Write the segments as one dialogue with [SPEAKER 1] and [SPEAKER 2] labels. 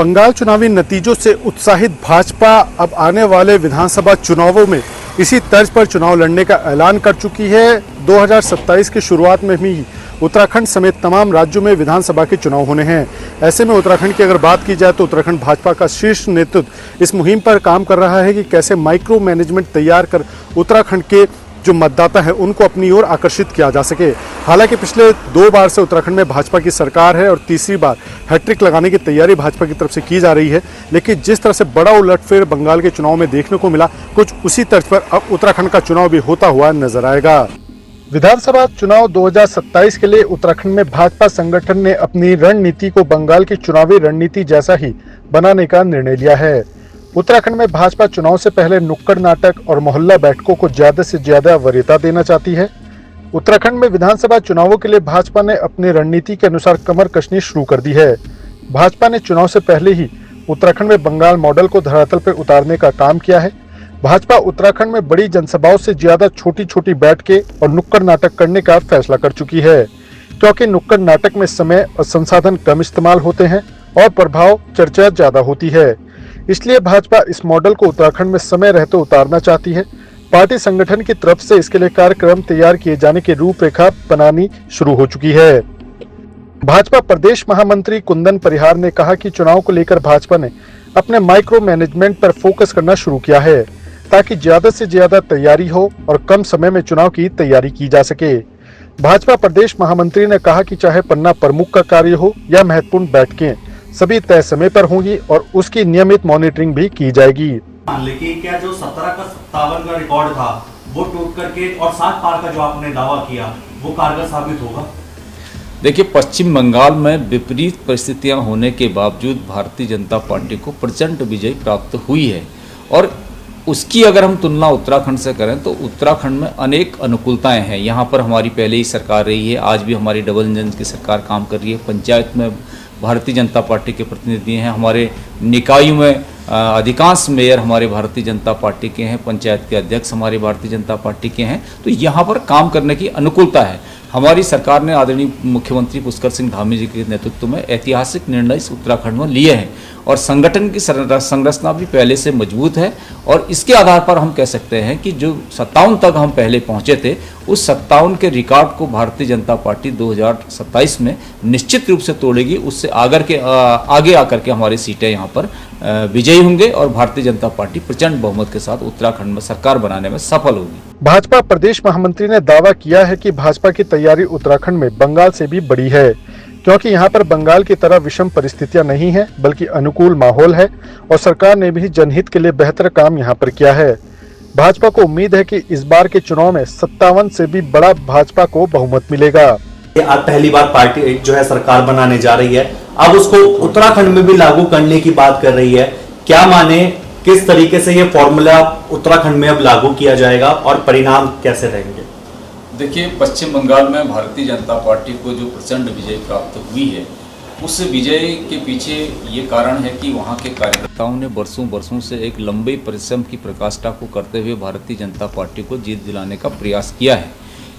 [SPEAKER 1] बंगाल चुनावी नतीजों से उत्साहित भाजपा अब आने वाले विधानसभा चुनावों में इसी तर्ज पर चुनाव लड़ने का ऐलान कर चुकी है। 2027 की शुरुआत में भी उत्तराखंड समेत तमाम राज्यों में विधानसभा के चुनाव होने हैं। ऐसे में उत्तराखंड की अगर बात की जाए तो उत्तराखंड भाजपा का शीर्ष नेतृत्व इस मुहिम पर काम कर रहा है कि कैसे माइक्रो मैनेजमेंट तैयार कर उत्तराखंड के जो मतदाता है उनको अपनी ओर आकर्षित किया जा सके। हालांकि पिछले 2 बार से उत्तराखंड में भाजपा की सरकार है और तीसरी बार हैट्रिक लगाने की तैयारी भाजपा की तरफ से की जा रही है, लेकिन जिस तरह से बड़ा उलटफेर बंगाल के चुनाव में देखने को मिला, कुछ उसी तर्ज पर अब उत्तराखंड का चुनाव भी होता हुआ नजर आएगा। विधानसभा चुनाव 2027 के लिए उत्तराखंड में भाजपा संगठन ने अपनी रणनीति को बंगाल की चुनावी रणनीति जैसा ही बनाने का निर्णय लिया है। उत्तराखंड में भाजपा चुनाव से पहले नुक्कड़ नाटक और मोहल्ला बैठकों को ज्यादा से ज्यादा वरीयता देना चाहती है। उत्तराखंड में विधानसभा चुनावों के लिए भाजपा ने अपनी रणनीति के अनुसार कमर कसनी शुरू कर दी है। भाजपा ने चुनाव से पहले ही उत्तराखंड में बंगाल मॉडल को धरातल पर उतारने का काम किया है। भाजपा उत्तराखंड में बड़ी जनसभाओं से ज्यादा छोटी छोटी बैठकें और नुक्कड़ नाटक करने का फैसला कर चुकी है, क्योंकि नुक्कड़ नाटक में समय और संसाधन कम इस्तेमाल होते हैं और प्रभाव चर्चा ज्यादा होती है। इसलिए भाजपा इस मॉडल को उत्तराखंड में समय रहते उतारना चाहती है। पार्टी संगठन की तरफ से इसके लिए कार्यक्रम तैयार किए जाने की रूपरेखा बनानी शुरू हो चुकी है। भाजपा प्रदेश महामंत्री कुंदन परिहार ने कहा कि चुनाव को लेकर भाजपा ने अपने माइक्रो मैनेजमेंट पर फोकस करना शुरू किया है, ताकि ज्यादा से ज्यादा तैयारी हो और कम समय में चुनाव की तैयारी की जा सके। भाजपा प्रदेश महामंत्री ने कहा कि चाहे पन्ना प्रमुख का कार्य हो या महत्वपूर्ण बैठकें, सभी तय समय पर होंगी और उसकी नियमित मॉनिटरिंग भी की जाएगी।
[SPEAKER 2] लेकिन क्या जो 17 का 57 का रिकॉर्ड था वो टूट करके और 7 पार का जो आपने दावा किया वो कारगर साबित होगा?
[SPEAKER 3] देखिए, पश्चिम बंगाल में विपरीत परिस्थितियां होने के बावजूद भारतीय जनता पार्टी को प्रचंड विजय प्राप्त हुई है और उसकी अगर हम तुलना उत्तराखंड से करें तो उत्तराखंड में अनेक अनुकूलताएं हैं। यहाँ पर हमारी पहले ही सरकार रही है, आज भी हमारी डबल इंजन की सरकार काम कर रही है। पंचायत में भारतीय जनता पार्टी के प्रतिनिधि हैं, हमारे निकायों में अधिकांश मेयर हमारे भारतीय जनता पार्टी के हैं, पंचायत के अध्यक्ष हमारे भारतीय जनता पार्टी के हैं। तो यहाँ पर काम करने की अनुकूलता है। हमारी सरकार ने आदरणीय मुख्यमंत्री पुष्कर सिंह धामी जी के नेतृत्व में ऐतिहासिक निर्णय इस उत्तराखंड में लिए हैं और संगठन की संरचना भी पहले से मजबूत है और इसके आधार पर हम कह सकते हैं कि जो 57 तक हम पहले पहुंचे थे, उस 57 के रिकॉर्ड को भारतीय जनता पार्टी 2027 में निश्चित रूप से तोड़ेगी। उससे आगे आकर के हमारी सीटें यहाँ पर विजयी होंगे और भारतीय जनता पार्टी प्रचंड बहुमत के साथ उत्तराखंड में सरकार बनाने में सफल होगी।
[SPEAKER 1] भाजपा प्रदेश महामंत्री ने दावा किया है कि भाजपा की तैयारी उत्तराखंड में बंगाल से भी बड़ी है, क्योंकि यहाँ पर बंगाल की तरह विषम परिस्थितियां नहीं है, बल्कि अनुकूल माहौल है और सरकार ने भी जनहित के लिए बेहतर काम यहाँ पर किया है। भाजपा को उम्मीद है कि इस बार के चुनाव में 57 से भी बड़ा भाजपा को बहुमत मिलेगा।
[SPEAKER 2] आज पहली बार पार्टी जो है सरकार बनाने जा रही है, अब उसको उत्तराखंड में भी लागू करने की बात कर रही है। क्या माने, किस तरीके से ये फॉर्मूला उत्तराखंड में अब लागू किया जाएगा और परिणाम कैसे रहेंगे?
[SPEAKER 3] देखिए, पश्चिम बंगाल में भारतीय जनता पार्टी को जो प्रचंड विजय प्राप्त हुई है, उस विजय के पीछे ये कारण है कि वहाँ के कार्यकर्ताओं ने बरसों से एक लंबे परिश्रम की प्रकाष्ठा को करते हुए भारतीय जनता पार्टी को जीत दिलाने का प्रयास किया है।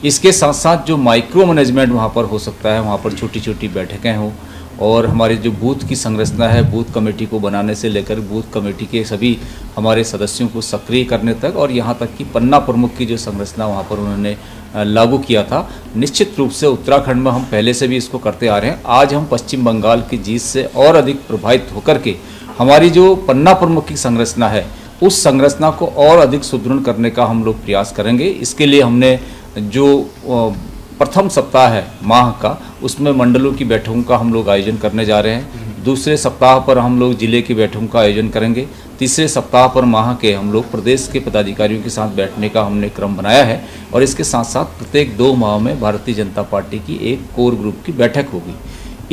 [SPEAKER 3] इसके साथ साथ जो माइक्रो मैनेजमेंट वहाँ पर हो सकता है, वहाँ पर छोटी छोटी बैठकें हों और हमारे जो बूथ की संरचना है, बूथ कमेटी को बनाने से लेकर बूथ कमेटी के सभी हमारे सदस्यों को सक्रिय करने तक और यहाँ तक कि पन्ना प्रमुख की जो संरचना वहाँ पर उन्होंने लागू किया था, निश्चित रूप से उत्तराखंड में हम पहले से भी इसको करते आ रहे हैं। आज हम पश्चिम बंगाल की जीत से और अधिक प्रभावित होकर के हमारी जो पन्ना प्रमुख की संरचना है, उस संरचना को और अधिक सुदृढ़ करने का हम लोग प्रयास करेंगे। इसके लिए हमने जो प्रथम सप्ताह है माह का, उसमें मंडलों की बैठकों का हम लोग आयोजन करने जा रहे हैं। दूसरे सप्ताह पर हम लोग जिले की बैठकों का आयोजन करेंगे। तीसरे सप्ताह पर माह के हम लोग प्रदेश के पदाधिकारियों के साथ बैठने का हमने क्रम बनाया है और इसके साथ साथ प्रत्येक 2 माह में भारतीय जनता पार्टी की एक कोर ग्रुप की बैठक होगी।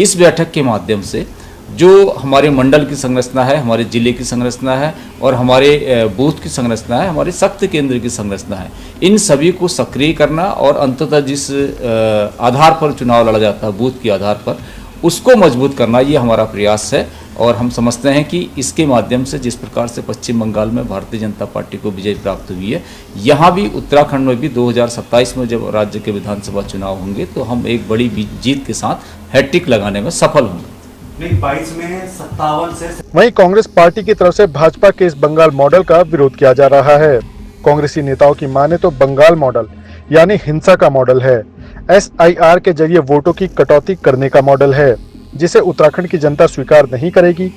[SPEAKER 3] इस बैठक के माध्यम से जो हमारे मंडल की संरचना है, हमारे जिले की संरचना है और हमारे बूथ की संरचना है, हमारे शक्ति केंद्र की संरचना है, इन सभी को सक्रिय करना और अंततः जिस आधार पर चुनाव लड़ा जाता है, बूथ के आधार पर, उसको मजबूत करना, ये हमारा प्रयास है। और हम समझते हैं कि इसके माध्यम से जिस प्रकार से पश्चिम बंगाल में भारतीय जनता पार्टी को विजय प्राप्त हुई है, यहाँ भी उत्तराखंड में भी 2027 में जब राज्य के विधानसभा चुनाव होंगे तो हम एक बड़ी जीत के साथ हैट्रिक लगाने में सफल होंगे।
[SPEAKER 2] नहीं, 22 में 57 से
[SPEAKER 1] वहीं कांग्रेस पार्टी की तरफ से भाजपा के इस बंगाल मॉडल का विरोध किया जा रहा है। कांग्रेसी नेताओं की माने तो बंगाल मॉडल यानी हिंसा का मॉडल है, SIR के जरिए वोटों की कटौती करने का मॉडल है, जिसे उत्तराखंड की जनता स्वीकार नहीं करेगी।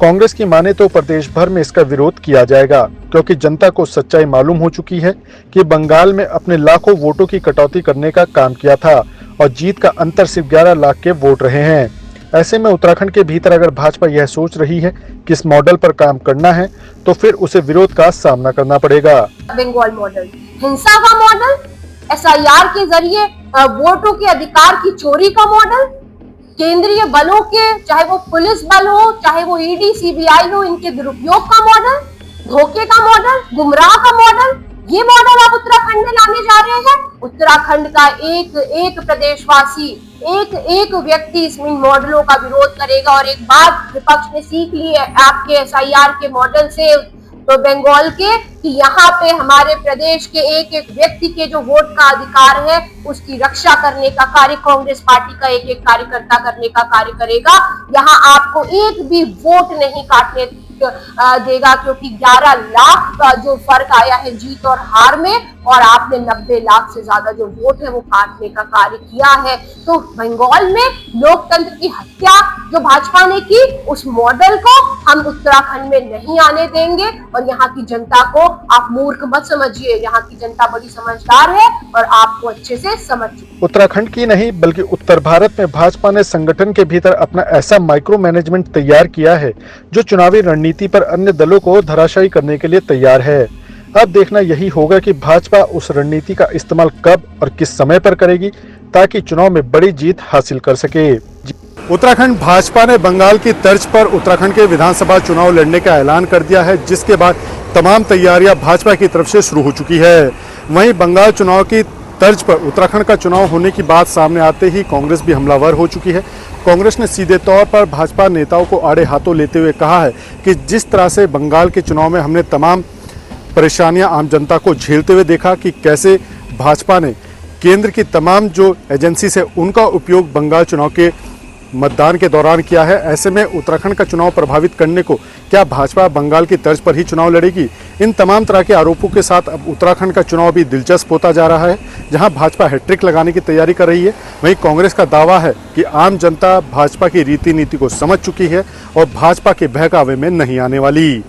[SPEAKER 1] कांग्रेस की माने तो प्रदेश भर में इसका विरोध किया जाएगा, क्योंकि जनता को सच्चाई मालूम हो चुकी है कि बंगाल में अपने लाखों वोटों की कटौती करने का काम किया था और जीत का अंतर सिर्फ 11 लाख के वोट रहे हैं। ऐसे में उत्तराखंड के भीतर अगर भाजपा यह सोच रही है कि इस मॉडल पर काम करना है तो फिर उसे विरोध का सामना करना पड़ेगा।
[SPEAKER 4] बंगाल मॉडल हिंसा का मॉडल, SIR के जरिए वोटों के अधिकार की चोरी का मॉडल, केंद्रीय बलों के, चाहे वो पुलिस बल हो, चाहे वो ED CBI हो, इनके दुरुपयोग का मॉडल, धोखे का मॉडल, गुमराह का मॉडल, ये मॉडल आप उत्तराखंड में लाने जा रहे हैं। उत्तराखंड का एक एक प्रदेशवासी, एक एक व्यक्ति इस मॉडलों का विरोध करेगा। और एक बात विपक्ष ने सीख ली है आपके SIR के मॉडल से, तो बंगाल के, कि यहाँ पे हमारे प्रदेश के एक एक व्यक्ति के जो वोट का अधिकार है उसकी रक्षा करने का कार्य कांग्रेस पार्टी का एक एक कार्यकर्ता करने का कार्य करेगा। यहाँ आपको एक भी वोट नहीं काटने देगा, क्योंकि 11 लाख का जो फर्क आया है जीत और हार में, और आपने 90 लाख से ज्यादा जो वोट है वो काटने का कार्य किया है। तो बंगाल में लोकतंत्र की हत्या जो भाजपा ने की, उस मॉडल को हम उत्तराखंड में नहीं आने देंगे। और यहाँ की जनता को आप मूर्ख मत समझिए, यहाँ की जनता बड़ी समझदार है और आपको अच्छे से समझ चुकी।
[SPEAKER 1] उत्तराखंड की नहीं बल्कि उत्तर भारत में भाजपा ने संगठन के भीतर अपना ऐसा माइक्रो मैनेजमेंट तैयार किया है जो चुनावी रणनीति पर अन्य दलों को धराशायी करने के लिए तैयार है। अब देखना यही होगा कि भाजपा उस रणनीति का इस्तेमाल कब और किस समय पर करेगी ताकि चुनाव में बड़ी जीत हासिल कर सके। उत्तराखंड भाजपा ने बंगाल की तर्ज पर उत्तराखंड के विधानसभा चुनाव लड़ने का ऐलान कर दिया है, जिसके बाद तमाम तैयारियां भाजपा की तरफ से शुरू हो चुकी है। वहीं बंगाल चुनाव की तर्ज पर उत्तराखंड का चुनाव होने की बात सामने आते ही कांग्रेस भी हमलावर हो चुकी है। कांग्रेस ने सीधे तौर पर भाजपा नेताओं को आड़े हाथों लेते हुए कहा है कि जिस तरह से बंगाल के चुनाव में हमने तमाम परेशानियां आम जनता को झेलते हुए देखा कि कैसे भाजपा ने केंद्र की तमाम जो एजेंसी से उनका उपयोग बंगाल चुनाव के मतदान के दौरान किया है, ऐसे में उत्तराखंड का चुनाव प्रभावित करने को क्या भाजपा बंगाल की तर्ज पर ही चुनाव लड़ेगी? इन तमाम तरह के आरोपों के साथ अब उत्तराखंड का चुनाव भी दिलचस्प होता जा रहा है, जहां भाजपा हैट्रिक लगाने की तैयारी कर रही है। वहीं कांग्रेस का दावा है कि आम जनता भाजपा की रीति नीति को समझ चुकी है और भाजपा के बहकावे में नहीं आने वाली।